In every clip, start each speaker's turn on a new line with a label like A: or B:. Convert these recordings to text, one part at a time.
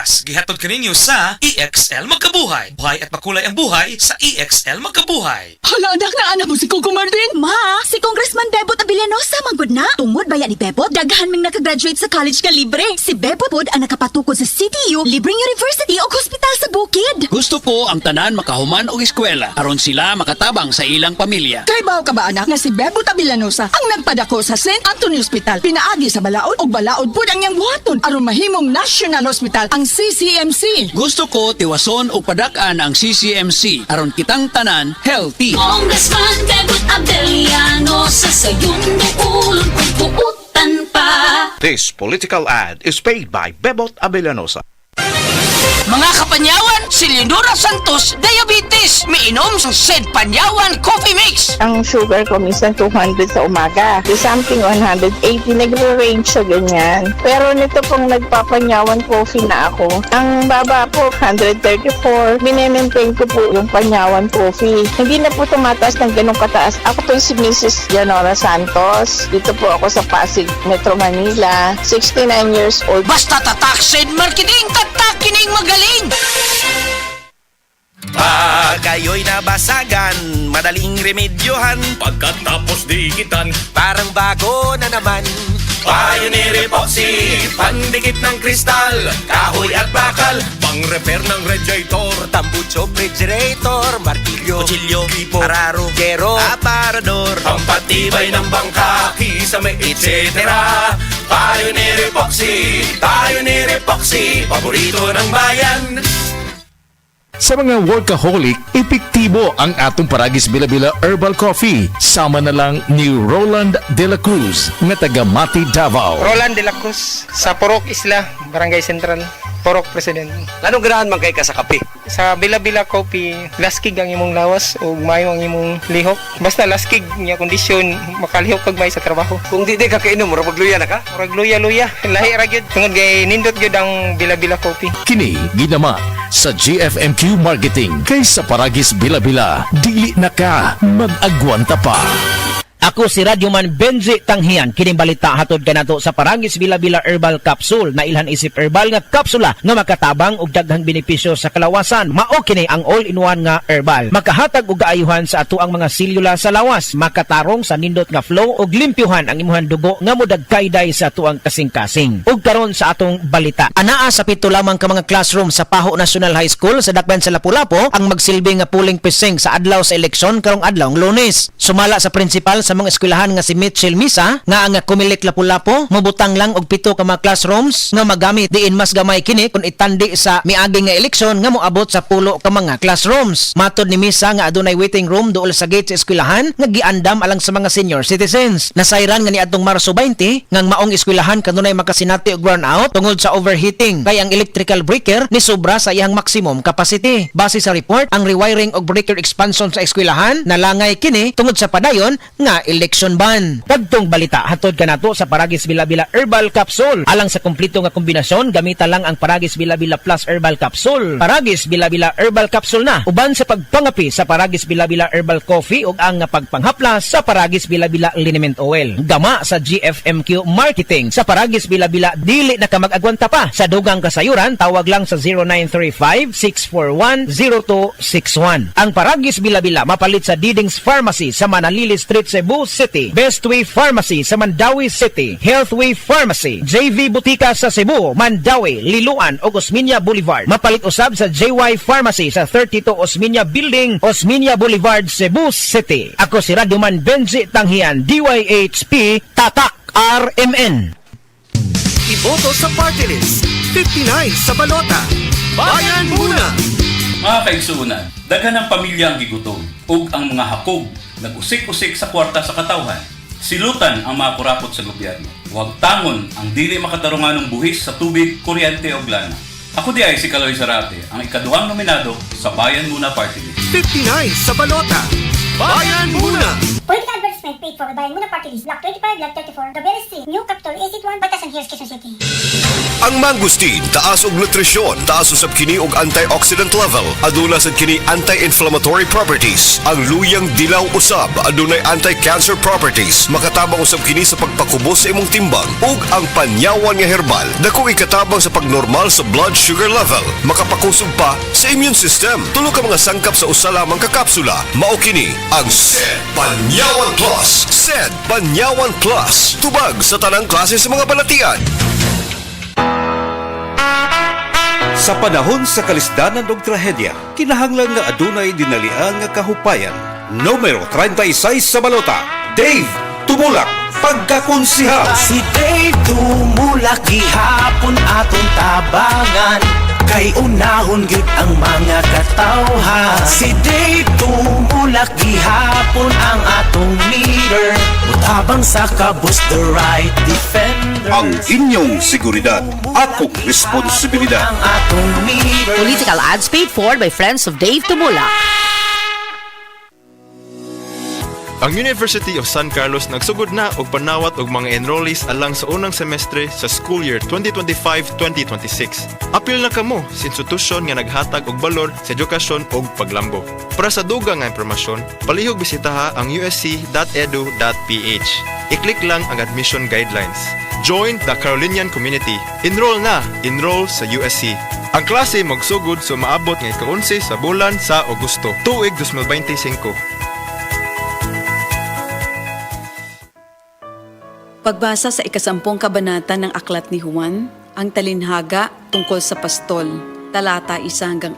A: oras, gihatod kaninyo sa EXL Magkabuhay. Buhay at makulay ang buhay sa EXL Magkabuhay.
B: Hala, anak na anak mo si Coco Martin.
C: Ma, si Congressman Bebot Abilianosa manggod na. Tungod bayan ni Bebot, daghan ming nakagraduate sa college nga libre. Si Bebot pod ang nakapatukod sa CTU, libreng university o hospital sa bukid.
D: Gusto ko ang tanan makahuman og eskwela aron sila makatabang sa ilang pamilya.
B: Kay bao ka ba anak nga si Bebot Abilianosa ang nagpadako sa St. Anthony Hospital. Pinaagi sa balaod ug balaod pod ang iyang buhaton aron mahimong National Hospital ang CCMC.
D: Gusto ko tiwason og padak-an ang CCMC aron kitang tanan healthy.
E: Congressman Bebot Abilianosa sa iyong dukulon kung buutan pa.
F: This political ad is paid by Bebot Abilianosa.
G: Mga kapanyawan, si Leonora Santos, diabetes. Miinom sa Sed Panyawan Coffee Mix.
H: Ang sugar ko minsan 200 sa umaga. To something 180, nagre-range sa ganyan. Pero nito pong nagpapanyawan coffee na ako. Ang baba po, 134. Minemaintain ko po yung panyawan coffee. Hindi na po tumataas ng ganong kataas. Ako po si Mrs. Leonora Santos. Dito po ako sa Pasig, Metro Manila. 69 years old.
G: Basta tatak Sed Marketing, tatak kining magaling.
I: Pag kayo'y nabasagan, madaling remedyohan.
J: Pagkatapos dikitan,
I: Parang bago na naman. Pioneer Epoxy, pandikit ng kristal, kahoy at bakal,
J: pang-repair ng radiator,
I: tambucho, refrigerator, martilyo, kutsilyo, gripo, araro, gero, aparador,
J: pampatibay ng bangka, kisame, etc.
I: Pioneer Epoxy, paborito ng bayan.
K: Sa mga workaholic, epektibo ang atong Paragis Bila-Bila Herbal Coffee. Sama na lang ni Roland De La Cruz, nga taga Mati, Davao.
L: Roland De La Cruz, sa Porok Isla, Barangay Central, Porok President.
I: Anong ganahan man kay ka sa kape?
L: Sa Bila-Bila Coffee, laskig ang imong lawas o mayo ang imong lihok. Basta laskig niya kondisyon, makalihok kag may sa trabaho.
I: Kung di ka kainom, mura magluya na ka?
L: Murag luya-luya, lahi ra gyud. Tungod kay nindot gyud ang Bila-Bila Coffee.
K: Kini ginama sa GFMQ Marketing. Kay sa Paragis Bila-Bila, dili na ka mag-agwanta pa.
M: Ako si Radyoman Benji Tanghian. Kining balita hatod kanato sa Paragis Bila-Bila Herbal Capsule na ilhan isip herbal nga kapsula nga makatabang og daghang benepisyo sa kalawasan. Mao kini ang all-in-one nga herbal. Makahatag og kaayuhan sa ato ang mga selula sa lawas, makatarong sa nindot nga flow og limpyuhan ang imuhang dugo nga modagkayday sa ato ang kasing-kasing. Ug karon sa atong balita. Anaa sa pito lamang ka mga classroom sa Paho National High School sa Dakban sa Lapu-Lapu ang magsilbi nga polling precinct sa adlaw sa eleksyon karong adlaw Lunes. Sumala sa principal sa mga eskwelahan nga si Mitchell Misa nga ang Kumilik Lapu-Lapu mobutang lang og 7 ka mga classrooms nga magamit diin mas gamay kini kung itandi sa miagi nga eleksyon nga moabot sa 10 ka mga classrooms. Matod ni Misa nga adunay waiting room duol sa gate sa eskwelahan nga giandam alang sa mga senior citizens. Nasayran nga niadtong Marso 20 nga maong eskwelahan kanunay makasinati og brownout tungod sa overheating kay ang electrical breaker ni sobra sa iyang maximum capacity. Base sa report, ang rewiring og breaker expansion sa eskwelahan nalangay kini tungod sa padayon nga election ban. Kadtong balita hatod kanato sa Paragis Bila-Bila Herbal Capsule. Alang sa kumpleto nga kombinasyon, gamita lang ang Paragis Bila-Bila Plus Herbal Capsule. Paragis Bila-Bila Herbal Capsule na uban sa pagpangapi sa Paragis Bila-Bila Herbal Coffee ug ang pagpanghaplas sa Paragis Bila-Bila Liniment Oil. Gama sa GFMQ Marketing. Sa Paragis Bila-Bila dili na ka mag-agwanta pa. Sa dugang kasayuran tawag lang sa 0935-641-0261. Ang Paragis Bila-Bila mapalit sa Didings Pharmacy sa Manalili Street, Cebu City, Bestway Pharmacy sa Mandawi City, Healthway Pharmacy, JV Butika sa Cebu, Mandawi, Liloan ug Osmeña Boulevard. Mapalit usab sa JY Pharmacy sa 32 Osmeña Building, Osmeña Boulevard, Cebu City. Ako si Radyoman Benji Tanghian, DYHP Tatak RMN.
I: Iboto sa party list, 59 sa balota. Bayan muna!
N: Mga kaigsuunan, daghan ang pamilya ang gigutom ug ang mga hakog nag-usik-usik sa kwarta sa katawhan. Silutan ang mga kurapot sa gobyerno. Huwag tangon ang dili makatarungan ng buhis sa tubig, kuryente o lana. Ako di ay si Kaloy Zarate, ang ikaduhang nominado sa Bayan Muna Party List.
I: 59 sa balota. Bayan muna!
O: Political advertisement paid for by Bayan Muna Party List, Block 25, Block 34, Robeles Street, New Capital, Exit 1, Batasan Hills, Quezon City. Ang mangosteen taas og nutrisyon, taas usab kini og antioxidant level, aduna sad kini anti-inflammatory properties. Ang luyang dilaw usab adunay anti-cancer properties, makatabang usab kini sa pagpakubos sa imong timbang. Ug ang panyawan nga herbal dako ikatabang sa pagnormal sa blood sugar level, makapakusog pa sa immune system. Tulo ka mga sangkap sa usa lamang ka kapsula. Mao kini ang SED Panyawan Plus. SED Panyawan Plus, tubag sa tanang klase sa mga balatian.
F: Sa panahon sa kalisdanan ug trahedya, kinahanglan nga adunay dinalian nga kahupayan. Numero 36 sa balota, Dave Tumulak, pagkakonsihal.
I: Si Dave Tumulak gihapon atong tabangan, kay unahon gyud ang mga katawhan. Si Dave Tumulak gihapon ang atong leader, mutabang sa kabus the right defender.
F: Ang inyong seguridad, akong responsibilidad.
I: Ang atong leader.
P: Political ads paid for by friends of Dave Tumulak.
Q: Ang University of San Carlos nagsugod na og panawat og mga enrollees alang sa unang semestre sa school year 2025-2026. Apil na kamo sa institusyon nga naghatag og balor sa edukasyon ug paglambo. Para sa dugang nga impormasyon, palihog bisitaha ang usc.edu.ph. I-click lang ang admission guidelines. Join the Carolinian community. Enroll na! Enroll sa USC. Ang klase magsugod sa maabot nga ika-11 sa bulan sa Agosto, tuig 2025.
R: Pagbasa sa ikasampung kabanata ng Aklat ni Juan, ang talinhaga tungkol sa pastol, talata 1-42.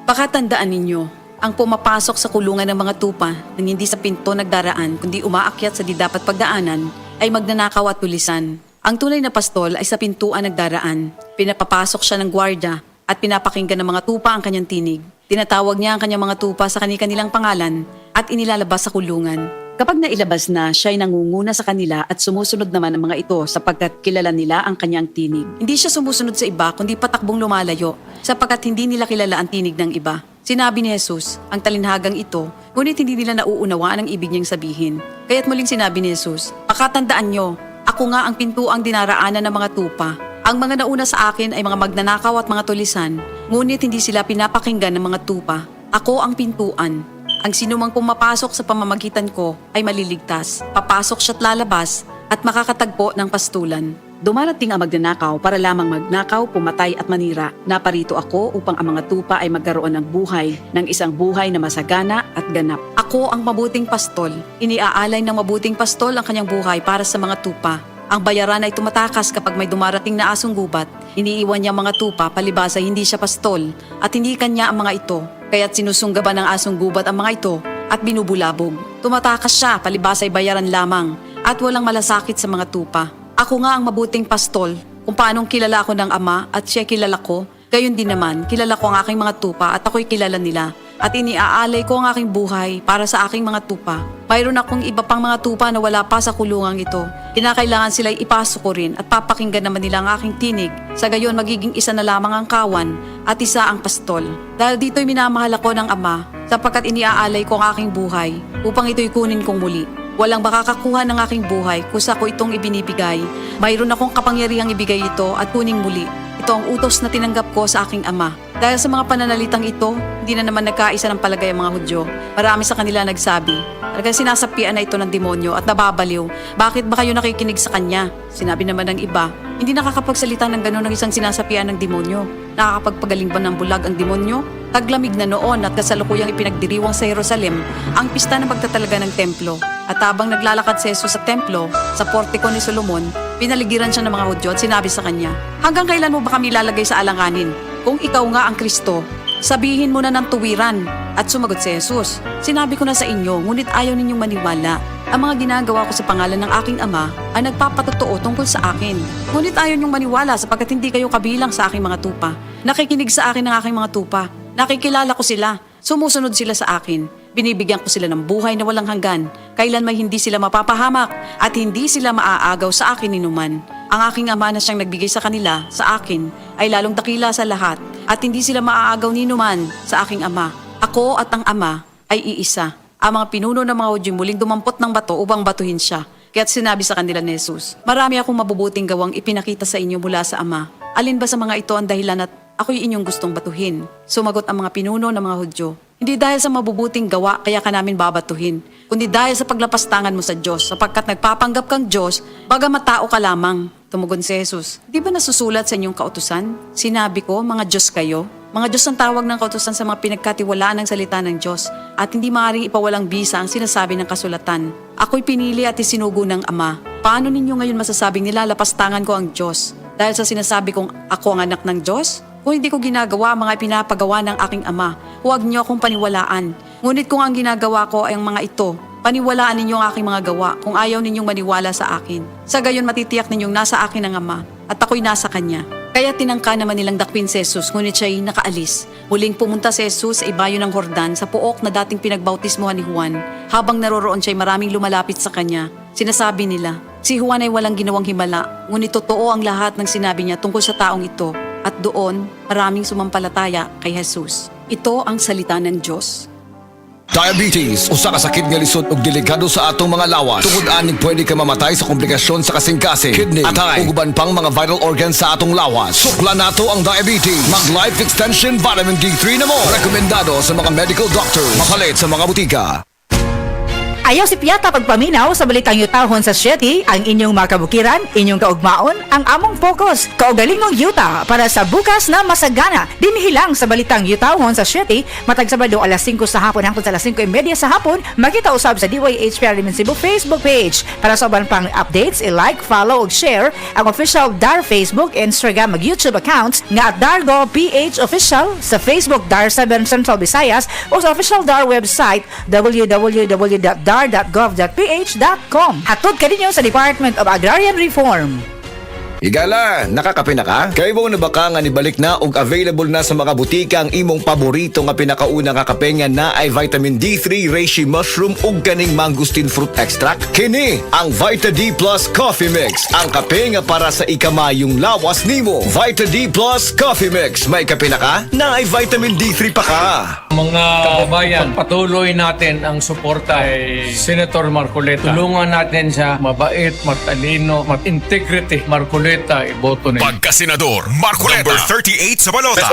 R: Pakatandaan ninyo, ang pumapasok sa kulungan ng mga tupa nang hindi sa pinto nagdaraan kundi umaakyat sa di dapat pagdaanan ay magnanakaw at tulisan. Ang tunay na pastol ay sa pintuan nagdaraan. Pinapapasok siya ng gwardya at pinapakinggan ng mga tupa ang kanyang tinig. Tinatawag niya ang kanyang mga tupa sa kanilang pangalan at inilalabas sa kulungan. Kapag nailabas na, siya ay nangunguna sa kanila at sumusunod naman ang mga ito sapagkat kilala nila ang kanyang tinig. Hindi siya sumusunod sa iba kundi patakbong lumalayo sapagkat hindi nila kilala ang tinig ng iba. Sinabi ni Jesus, ang talinhagang ito, ngunit hindi nila nauunawaan ang ibig niyang sabihin. Kaya't muling sinabi ni Jesus, pakatandaan nyo, ako nga ang pintuang dinaraanan ng mga tupa. Ang mga nauna sa akin ay mga magnanakaw at mga tulisan, ngunit hindi sila pinapakinggan ng mga tupa. Ako ang pintuan. Ang sinumang pumapasok sa pamamagitan ko ay maliligtas. Papasok siya't lalabas at makakatagpo ng pastulan. Dumarating ang magnanakaw para lamang magnakaw, pumatay at manira. Naparito ako upang ang mga tupa ay magkaroon ng buhay, ng isang buhay na masagana at ganap. Ako ang mabuting pastol. Iniaalay ng mabuting pastol ang kanyang buhay para sa mga tupa. Ang bayaran ay tumatakas kapag may dumarating na asong gubat. Iniiwan niya mga tupa palibasa hindi siya pastol at hindi kanya ang mga ito. Kaya't sinusunggaban ng asong gubat ang mga ito at binubulabog. Tumatakas siya palibasa ay bayaran lamang at walang malasakit sa mga tupa. Ako nga ang mabuting pastol. Kung paanong kilala ako ng Ama at siya kilala ko, gayon din naman kilala ko ang aking mga tupa at ako'y kilala nila. At iniaalay ko ang aking buhay para sa aking mga tupa. Mayroon akong iba pang mga tupa na wala pa sa kulungang ito. Kinakailangan sila'y ipasok ko rin at papakinggan naman nila ang aking tinig. Sa gayon magiging isa na lamang ang kawan at isa ang pastol. Dahil dito'y minamahal ako ng Ama sapagkat iniaalay ko ang aking buhay upang ito'y kunin kong muli. Walang makakakuha ng aking buhay kusa ko itong ibinibigay. Mayroon akong kapangyarihang ibigay ito at kuning muli. Ito ang utos na tinanggap ko sa aking Ama. Dahil sa mga pananalitang ito, hindi na naman nagkaisa ng palagay ang mga Hudyo. Marami sa kanila nagsabi, talagang sinasapian na ito ng demonyo at nababaliw. Bakit ba kayo nakikinig sa kanya? Sinabi naman ng iba, hindi nakakapagsalita ng gano'n ng isang sinasapian ng demonyo. Nakakapagpagaling ba ng bulag ang demonyo? Taglamig na noon at kasalukuyang ipinagdiriwang sa Jerusalem ang pista ng pagtatalaga ng templo. At habang naglalakad si Jesus sa templo, sa portiko ni Solomon, pinaligiran siya ng mga Hudyo at sinabi sa kanya, hanggang kailan mo ba kami lalagay sa alanganin? Kung ikaw nga ang Kristo, sabihin mo na ng tuwiran. At sumagot si Jesus, sinabi ko na sa inyo, ngunit ayaw ninyong maniwala. Ang mga ginagawa ko sa pangalan ng aking Ama ay nagpapatotoo tungkol sa akin. Ngunit ayaw ninyong maniwala sapagkat hindi kayo kabilang sa aking mga tupa. Nakikinig sa akin ng aking mga tupa. Nakikilala ko sila. Sumusunod sila sa akin. Binibigyan ko sila ng buhay na walang hanggan. Kailan may hindi sila mapapahamak at hindi sila maaagaw sa akin ninuman. Ang aking Ama na siyang nagbigay sa kanila, sa akin, ay lalong dakila sa lahat at hindi sila maaagaw ninuman sa aking Ama. Ako at ang Ama ay iisa. Ang mga pinuno ng mga Hudyo muling dumampot ng bato upang batuhin siya. Kaya't sinabi sa kanila ni Jesus, marami akong mabubuting gawang ipinakita sa inyo mula sa Ama. Alin ba sa mga ito ang dahilan at ako'y inyong gustong batuhin? Sumagot ang mga pinuno ng mga Hudyo, hindi dahil sa mabubuting gawa kaya ka namin babatuhin, kundi dahil sa paglapastangan mo sa Diyos, sapagkat nagpapanggap kang Diyos, bagamat tao ka lamang. Tumugon si Jesus, di ba nasusulat sa inyong kautusan? Sinabi ko, mga Diyos kayo. Mga Diyos ang tawag ng kautusan sa mga pinagkatiwalaan ng salita ng Diyos at hindi maaaring ipawalang bisa ang sinasabi ng kasulatan. Ako'y pinili at isinugo ng Ama. Paano ninyo ngayon masasabing nilalapastangan ko ang Diyos? Dahil sa sinasabi kong ako ang anak ng Diyos? Kung hindi ko ginagawa ang mga pinapagawa ng aking Ama, huwag niyo akong paniwalaan. Ngunit kung ang ginagawa ko ay ang mga ito, paniwalaan ninyo ang aking mga gawa kung ayaw ninyong maniwala sa akin. Sa gayon matitiyak ninyong nasa akin ang Ama at ako'y nasa Kanya. Kaya tinangka naman nilang dakpin si Jesus, ngunit siya'y nakaalis. Muling pumunta si Jesus sa ibayo ng Jordan sa puok na dating pinagbautismohan ni Juan. Habang naroroon siya'y maraming lumalapit sa kanya. Sinasabi nila, si Juan ay walang ginawang himala, ngunit totoo ang lahat ng sinabi niya tungkol sa taong ito. At doon, maraming sumampalataya kay Jesus. Ito ang salita ng Diyos.
S: Diabetes, usa ka sakit nga lisod ug delikado sa atong mga lawas. Tungod aning pwede ka mamatay sa komplikasyon sa kasing-kasing, kidney, atay, ug uban pang mga vital organs sa atong lawas. Sukla nato ang diabetes. Mag Life Extension Vitamin D3 na mo. Rekomendado sa mga medical doctors. Mapalit sa mga butika.
P: Ayaw si Piata pagpaminaw sa balitang yutahon sa Shetty, ang inyong mga kabukiran, inyong kaugmaon, ang among focus, kaugalingong yuta para sa bukas na masagana. Dinhilang sa balitang yutahon sa Shetty, matag Sabado alas 5 sa hapon hangtod sa alas 5:30 sa hapon, makita usab sa DYH PRM Cebu Facebook page. Para sa uban pang updates, i-like, follow ug share ang official DAR Facebook, Instagram ug YouTube accounts nga at Dargo PH Official sa Facebook DAR 7 Central Visayas o sa official DAR website www.dar.gov.ph.com. Hatod ka ninyo sa Department of Agrarian Reform.
S: Igala, nakakape na ka? Kay mo na baka nga nibalik na ug available na sa mga butika ang imong paborito nga pinakauna nga kape nga na ay vitamin D3, reishi mushroom ug ganing mangosteen fruit extract? Kini ang Vita D Plus Coffee Mix, ang kape nga para sa ikamayong lawas nimo. Vita D Plus Coffee Mix, may kape na ka? Na ay vitamin D3 pa ka.
T: Mga kababayan, patuloy natin ang suporta kay Senator Marcoleta. Tulungan natin siya, mabait, matalino, mat-integrity. Marcoleta, iboto niya.
U: Pagka-senador, Marcoleta. Number 38 sa balota.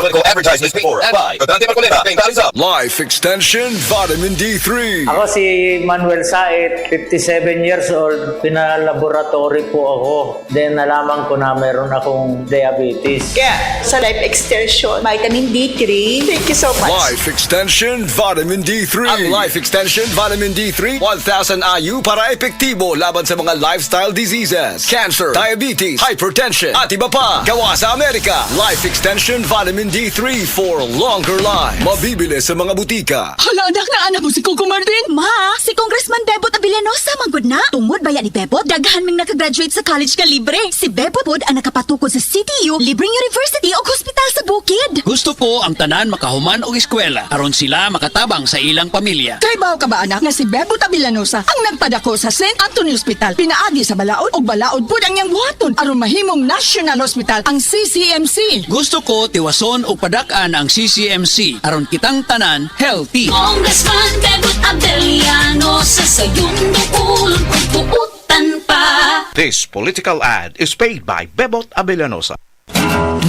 S: Life Extension Vitamin D3.
V: Ako si Manuel Said, 57 years old. Pinalaboratory po ako. Then nalaman ko na meron akong diabetes.
W: Kaya sa Life Extension, Vitamin D3. Thank you so much.
S: Life Extension Vitamin D3. Ang Life Extension Vitamin D3, 1,000 IU para epektibo laban sa mga lifestyle diseases, cancer, diabetes, hypertension, at iba pa. Gawa sa Amerika. Life Extension Vitamin D3 for longer life. Mabibili sa mga butika.
B: Hala, anak na anak mo si Coco Martin.
C: Ma, si Congressman Bebot Abilianosa manggod na. Tungod bayan ni Bebot, daghan ming nakagraduate sa college ka libre. Si Bebot pod ang nakapatukod sa CTU, libreng university o hospital sa bukid.
D: Gusto ko ang tanan makahuman og eskwela aron sila makatabang sa ilang pamilya.
B: Traybaho ka ba anak nga si Bebot Abilianosa ang nagpadako sa St. Anthony Hospital. Pinaagi sa balaod og balaod pod ang iyang buhaton aron mahimong National Hospital ang CCMC.
D: Gusto ko tiwason og padak-an ang CCMC aron kitang tanan healthy.
E: Congressman Bebot Abiliano sa sayong dukulon kung buutan pa.
F: This political ad is paid by Bebot Abilianosa.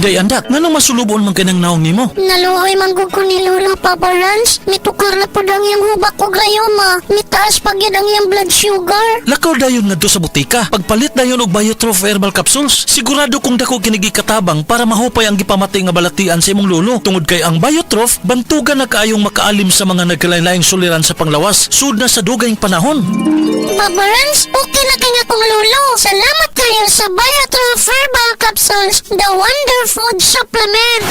A: Day andak, nanong masulubon man kanang naong nimo?
X: Naluoy manggug ko ni Lola Papa Rans. Mitukar na po ang iyang hubak o grayoma. Mitaas pag yan ang iyang blood sugar.
A: Lakaw dayon nga do sa butika. Pagpalit dayon og Biotrof Herbal Capsules. Sigurado kung dako kinigi katabang para mahupay ang gipamatay nga balatian sa imong lolo. Tungod kay ang Biotrof, bantugan na kaayong makaalim sa mga nagkalain-laing suliran sa panglawas. Sud na sa dugayng panahon.
X: Papa Rans, okay na kanya kong lolo. Salamat kayo sa Biotrof Herbal Capsules, the wonder food supplement.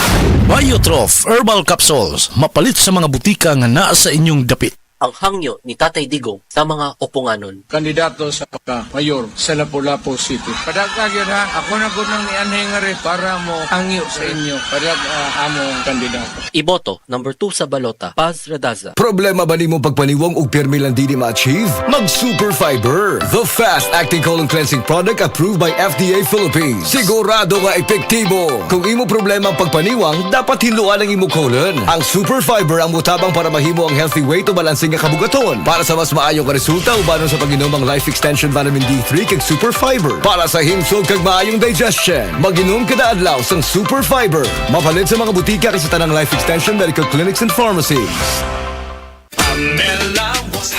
A: Biotrof Herbal Capsules. Mapalit sa mga butika nga naa sa inyong dapit.
Y: Ang hangyo ni Tatay Digong sa mga upunganon.
T: Kandidato sa pagka-mayor sa Lapu-Lapu City. Padag yun ha, ako na gunang ni Anhay nga rin para mo hangyo sa inyo. Padag among kandidato.
Y: Iboto, number 2 sa balota, Paz Radaza.
S: Problema ba nimo pagpaniwang og pirmi lang di ma-achieve? Mag Super Fiber, the fast-acting colon cleansing product approved by FDA Philippines. Sigurado nga epektibo. Kung imo problema ang pagpaniwang, dapat hiluan ang imo colon. Ang Super Fiber ang mutabang para mahimo ang healthy weight o balancing nga kabugaton. Para sa mas maayong resulta, ubanon sa pag-inom ang Life Extension Vitamin D3 kag Super Fiber. Para sa himsog kag maayong digestion, mag-inom kada adlaw sang Super Fiber. Mapalit sa mga butika kay sa tanang Life Extension Medical Clinics and Pharmacies.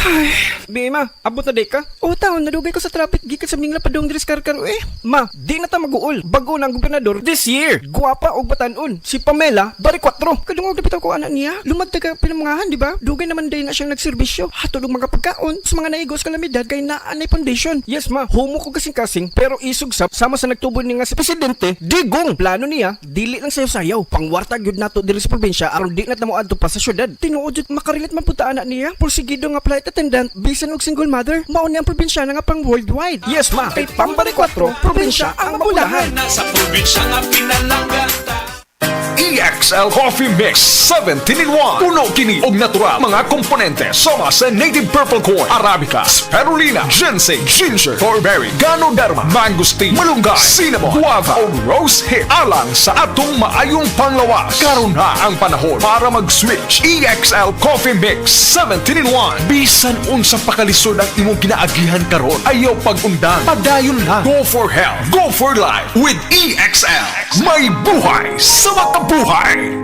G: Ay, Bima, abot na day ka? O taon, nadugay ko sa traffic gikan sa mingla padong diri sa karkaro eh. Ma, di na ta mag-uol. Bago na ang gobernador this year. Guwapa og batanon. Si Pamela, bari 4. Kadungog na bitaw ko anak niya. Lumagta ka pinamangahan, di ba? Dugay naman day na siyang nagserbisyo. Hatod og mga pagkaon sa mga naigos kalamidad kay naanay foundation. Yes ma, homo ko kasing-kasing pero isog sama sa nagtubo ni nga si presidente. Digong plano niya, dili lang sayaw-sayaw. Pangwarta gyud nato diri sa probinsya aron di na mo adto pa sa syudad. Tinuod jud makarilit man punta anak niya. Porsigido nga flight attendant, bisan og single mother, mao ni ang probinsya na nga pang worldwide. Yes ma, kay pambari 4, probinsya ang magulahan.
I: Sa probinsya nga pinalangga.
H: EXL Coffee Mix 17 in 1. Puno kini og natural mga komponente sama sa native purple corn, arabica, spirulina, ginseng, ginger, thornberry, ganoderma, mangosteen, malunggay, cinnamon, guava o rose hip alang sa atong maayong panglawas. Karon na ang panahon para mag-switch. EXL Coffee Mix 17 in 1. Bisan unsa pakalisod ang imong kinaagihan karon, ayaw pag-undang, padayon lang. Go for health, go for life with EXL. May buhay sa makabuhay.